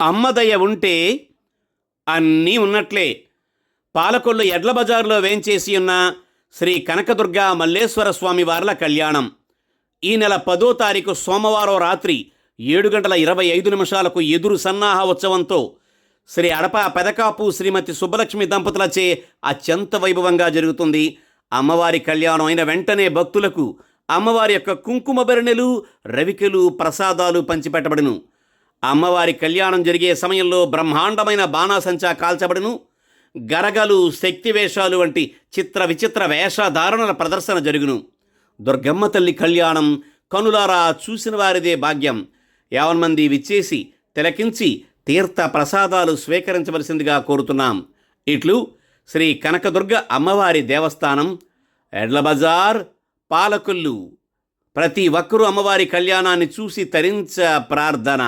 అమ్మదయ ఉంటే అన్నీ ఉన్నట్లే. పాలకొల్లు ఎడ్ల బజారులో వేంచేసి ఉన్న శ్రీ కనకదుర్గ మల్లేశ్వర స్వామి వార్ల కళ్యాణం ఈ నెల 10వ తారీఖు సోమవారం రాత్రి 7:25 ఎదురు సన్నాహ ఉత్సవంతో శ్రీ అడప పెదకాపు శ్రీమతి సుబ్బలక్ష్మి దంపతులచే అత్యంత వైభవంగా జరుగుతుంది. అమ్మవారి కళ్యాణం అయిన వెంటనే భక్తులకు అమ్మవారి యొక్క కుంకుమ బెరణెలు, రవికెలు, ప్రసాదాలు పంచిపెట్టబడును. అమ్మవారి కళ్యాణం జరిగే సమయంలో బ్రహ్మాండమైన బాణాసంచా కాల్చబడును. గరగలు, శక్తివేషాలు వంటి చిత్ర విచిత్ర వేషధారణల ప్రదర్శన జరుగును. దుర్గమ్మ తల్లి కళ్యాణం కనులారా చూసిన వారిదే భాగ్యం. 50 మంది విచ్చేసి తిలకించి తీర్థ ప్రసాదాలు స్వీకరించవలసిందిగా కోరుతున్నాం. ఇట్లు శ్రీ కనకదుర్గ అమ్మవారి దేవస్థానం, ఎడ్ల బజార్, పాలకొల్లు. ప్రతి ఒక్కరూ అమ్మవారి కళ్యాణాన్ని చూసి తరించ ప్రార్థన.